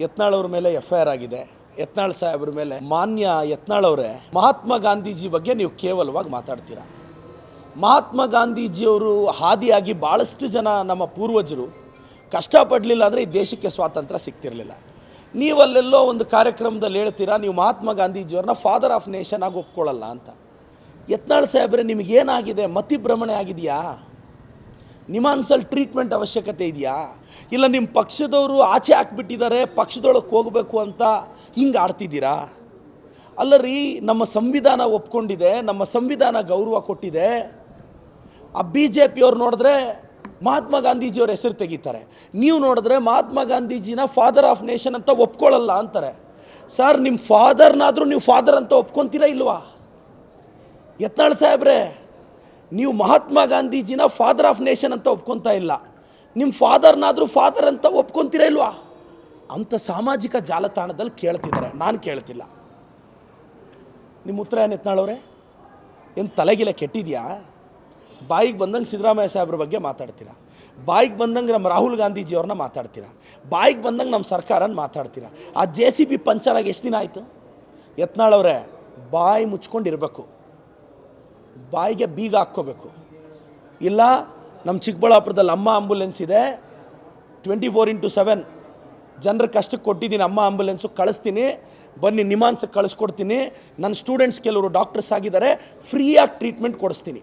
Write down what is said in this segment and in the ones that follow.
ಯತ್ನಾಳ್ ಅವ್ರ ಮೇಲೆ FIR ಆಗಿದೆ. ಯತ್ನಾಳ್ ಸಾಹೇಬ್ರ ಮೇಲೆ ಮಾನ್ಯ ಯತ್ನಾಳ್ ಅವರೇ, ಮಹಾತ್ಮ ಗಾಂಧೀಜಿ ಬಗ್ಗೆ ನೀವು ಕೇವಲವಾಗಿ ಮಾತಾಡ್ತೀರಾ. ಮಹಾತ್ಮ ಗಾಂಧೀಜಿಯವರು ಹಾದಿಯಾಗಿ ಭಾಳಷ್ಟು ಜನ ನಮ್ಮ ಪೂರ್ವಜರು ಕಷ್ಟಪಡಲಿಲ್ಲ ಅಂದರೆ ಈ ದೇಶಕ್ಕೆ ಸ್ವಾತಂತ್ರ್ಯ ಸಿಗ್ತಿರಲಿಲ್ಲ. ನೀವಲ್ಲೆಲ್ಲೋ ಒಂದು ಕಾರ್ಯಕ್ರಮದಲ್ಲಿ ಹೇಳ್ತೀರಾ ನೀವು ಮಹಾತ್ಮ ಗಾಂಧೀಜಿಯವ್ರನ್ನ ಫಾದರ್ ಆಫ್ ನೇಷನ್ ಆಗಿ ಒಪ್ಕೊಳ್ಳಲ್ಲ ಅಂತ. ಯತ್ನಾಳ್ ಸಾಹೇಬ್ರೆ, ನಿಮಗೇನಾಗಿದೆ? ಮತಿಭ್ರಮಣೆ ಆಗಿದೆಯಾ? ನಿಮಾನ್ಸಲ್ ಟ್ರೀಟ್ಮೆಂಟ್ ಅವಶ್ಯಕತೆ ಇದೆಯಾ? ಇಲ್ಲ ನಿಮ್ಮ ಪಕ್ಷದವರು ಆಚೆ ಹಾಕ್ಬಿಟ್ಟಿದ್ದಾರೆ, ಪಕ್ಷದೊಳಗೆ ಹೋಗಬೇಕು ಅಂತ ಹಿಂಗೆ ಆಡ್ತಿದ್ದೀರಾ? ಅಲ್ಲ ರೀ, ನಮ್ಮ ಸಂವಿಧಾನ ಒಪ್ಕೊಂಡಿದೆ, ನಮ್ಮ ಸಂವಿಧಾನ ಗೌರವ ಕೊಟ್ಟಿದೆ. ಆ BJP ಅವ್ರು ನೋಡಿದ್ರೆ ಮಹಾತ್ಮ ಗಾಂಧೀಜಿಯವ್ರ ಹೆಸರು ತೆಗಿತಾರೆ, ನೀವು ನೋಡಿದ್ರೆ ಮಹಾತ್ಮ ಗಾಂಧೀಜಿನ ಫಾದರ್ ಆಫ್ ನೇಷನ್ ಅಂತ ಒಪ್ಕೊಳ್ಳಲ್ಲ ಅಂತಾರೆ. ಸರ್, ನಿಮ್ಮ ಫಾದರ್ನಾದರೂ ನೀವು ಫಾದರ್ ಅಂತ ಒಪ್ಕೊತೀರಾ ಇಲ್ವಾ? ಯತ್ನಾಳ್ ಸಾಹೇಬ್ರೆ, ನೀವು ಮಹಾತ್ಮ ಗಾಂಧೀಜಿನ ಫಾದರ್ ಆಫ್ ನೇಷನ್ ಅಂತ ಒಪ್ಕೊತಾ ಇಲ್ಲ, ನಿಮ್ಮ ಫಾದರ್ನಾದರೂ ಫಾದರ್ ಅಂತ ಒಪ್ಕೊತೀರಾ ಇಲ್ವಾ ಅಂತ ಸಾಮಾಜಿಕ ಜಾಲತಾಣದಲ್ಲಿ ಕೇಳ್ತಿದ್ದಾರೆ. ನಾನು ಕೇಳ್ತಿಲ್ಲ. ನಿಮ್ಮ ಉತ್ತರ ಏನು ಯತ್ನಾಳವ್ರೆ? ಏನು ತಲೆಗಿಲೆ ಕೆಟ್ಟಿದೆಯಾ? ಬಾಯಿಗೆ ಬಂದಂಗೆ ಸಿದ್ದರಾಮಯ್ಯ ಸಾಹೇಬ್ರ ಬಗ್ಗೆ ಮಾತಾಡ್ತೀರಾ, ಬಾಯಿಗೆ ಬಂದಂಗೆ ನಮ್ಮ ರಾಹುಲ್ ಗಾಂಧೀಜಿಯವ್ರನ್ನ ಮಾತಾಡ್ತೀರಾ, ಬಾಯಿಗೆ ಬಂದಂಗೆ ನಮ್ಮ ಸರ್ಕಾರನ ಮಾತಾಡ್ತೀರಾ. ಆ JCB ಪಂಚರಾಗಿ ಎಷ್ಟು ದಿನ ಆಯಿತು? ಯತ್ನಾಳವ್ರೆ, ಬಾಯಿ ಮುಚ್ಕೊಂಡಿರಬೇಕು, ಬಾಯಿಗೆ ಬೀಗ ಹಾಕ್ಕೋಬೇಕು. ಇಲ್ಲ, ನಮ್ಮ ಚಿಕ್ಕಬಳ್ಳಾಪುರದಲ್ಲಿ ಅಮ್ಮ ಆಂಬುಲೆನ್ಸ್ ಇದೆ, 24x7 ಜನರ ಕಷ್ಟಕ್ಕೆ ಕೊಟ್ಟಿದ್ದೀನಿ, ಅಮ್ಮ ಆಂಬುಲೆನ್ಸು ಕಳಿಸ್ತೀನಿ, ಬನ್ನಿ ನಿಮಾನ್ಸಕ್ಕೆ ಕಳಿಸ್ಕೊಡ್ತೀನಿ. ನನ್ನ ಸ್ಟೂಡೆಂಟ್ಸ್ ಕೆಲವರು ಡಾಕ್ಟರ್ಸ್ ಆಗಿದ್ದಾರೆ, ಫ್ರೀಯಾಗಿ ಟ್ರೀಟ್ಮೆಂಟ್ ಕೊಡಿಸ್ತೀನಿ,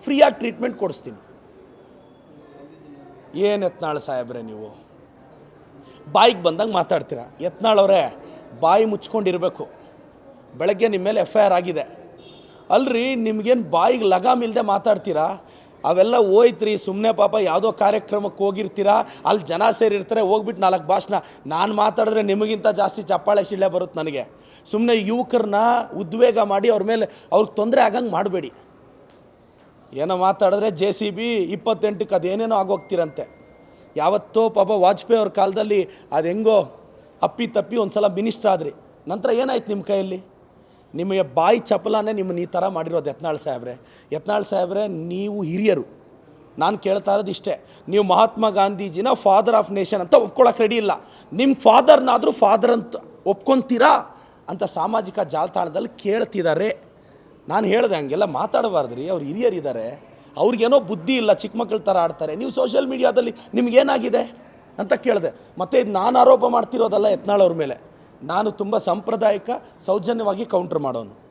ಫ್ರೀಯಾಗಿ ಟ್ರೀಟ್ಮೆಂಟ್ ಕೊಡಿಸ್ತೀನಿ. ಏನು ಯತ್ನಾಳ್ ಸಾಹೇಬ್ರೆ, ನೀವು ಬಾಯಿಗೆ ಬಂದಂಗೆ ಮಾತಾಡ್ತೀರಾ. ಯತ್ನಾಳವ್ರೆ, ಬಾಯಿ ಮುಚ್ಕೊಂಡಿರಬೇಕು. ಬೆಳಗ್ಗೆ ನಿಮ್ಮ ಮೇಲೆ FIR ಆಗಿದೆ ಅಲ್ರಿ, ನಿಮ್ಗೇನು ಬಾಯಿಗೆ ಲಗಾಮಿಲ್ಲದೆ ಮಾತಾಡ್ತೀರಾ? ಅವೆಲ್ಲ ಹೋಯ್ತ್ರಿ, ಸುಮ್ಮನೆ ಪಾಪ ಯಾವುದೋ ಕಾರ್ಯಕ್ರಮಕ್ಕೆ ಹೋಗಿರ್ತೀರಾ, ಅಲ್ಲಿ ಜನ ಸೇರಿರ್ತಾರೆ, ಹೋಗ್ಬಿಟ್ಟು 4 ಭಾಷಣ ನಾನು ಮಾತಾಡಿದ್ರೆ ನಿಮಗಿಂತ ಜಾಸ್ತಿ ಚಪ್ಪಾಳೆ ಶಿಳ್ಳೆ ಬರುತ್ತೆ ನನಗೆ. ಸುಮ್ಮನೆ ಯುವಕರನ್ನ ಉದ್ವೇಗ ಮಾಡಿ ಅವ್ರ ಮೇಲೆ ಅವ್ರಿಗೆ ತೊಂದರೆ ಆಗಂಗೆ ಮಾಡಬೇಡಿ. ಏನೋ ಮಾತಾಡಿದ್ರೆ JCB 28ಕ್ಕೆ ಅದೇನೇನೋ ಆಗೋಗ್ತಿರಂತೆ. ಯಾವತ್ತೋ ಪಾಪ ವಾಜಪೇಯಿ ಅವ್ರ ಕಾಲದಲ್ಲಿ ಅದು ಹೆಂಗೋ ಅಪ್ಪಿ ತಪ್ಪಿ ಒಂದು ಸಲ ಮಿನಿಸ್ಟರ್ ಆದ್ರಿ, ನಂತರ ಏನಾಯ್ತು ನಿಮ್ಮ ಕೈಯಲ್ಲಿ? ನಿಮಗೆ ಬಾಯಿ ಚಪಲನೇ ನಿಮ್ಮನ್ನು ಈ ಥರ ಮಾಡಿರೋದು. ಯತ್ನಾಳ್ ಸಾಹೇಬ್ರೆ, ಯತ್ನಾಳ್ ಸಾಹೇಬ್ರೆ, ನೀವು ಹಿರಿಯರು, ನಾನು ಕೇಳ್ತಾ ಇರೋದು ಇಷ್ಟೇ. ನೀವು ಮಹಾತ್ಮ ಗಾಂಧೀಜಿನ ಫಾದರ್ ಆಫ್ ನೇಷನ್ ಅಂತ ಒಪ್ಕೊಳ್ಳೋಕೆ ರೆಡಿ ಇಲ್ಲ, ನಿಮ್ಮ ಫಾದರ್ನಾದರೂ ಫಾದರ್ ಅಂತ ಒಪ್ಕೊತೀರಾ ಅಂತ ಸಾಮಾಜಿಕ ಜಾಲತಾಣದಲ್ಲಿ ಕೇಳ್ತಿದ್ದಾರೆ. ನಾನು ಹೇಳ್ದೆ ಹಂಗೆಲ್ಲ ಮಾತಾಡಬಾರ್ದು ರೀ, ಅವ್ರು ಹಿರಿಯರಿದ್ದಾರೆ, ಅವ್ರಿಗೇನೋ ಬುದ್ಧಿ ಇಲ್ಲ, ಚಿಕ್ಕ ಮಕ್ಕಳ ಥರ ಆಡ್ತಾರೆ. ನೀವು ಸೋಷಿಯಲ್ ಮೀಡಿಯಾದಲ್ಲಿ ನಿಮಗೇನಾಗಿದೆ ಅಂತ ಕೇಳಿದೆ. ಮತ್ತು ಇದು ನಾನು ಆರೋಪ ಮಾಡ್ತಿರೋದಲ್ಲ ಯತ್ನಾಳ್ ಅವ್ರ ಮೇಲೆ, ನಾನು ತುಂಬ ಸಾಂಪ್ರದಾಯಿಕ ಸೌಜನ್ಯವಾಗಿ ಕೌಂಟ್ರ್ ಮಾಡೋನು.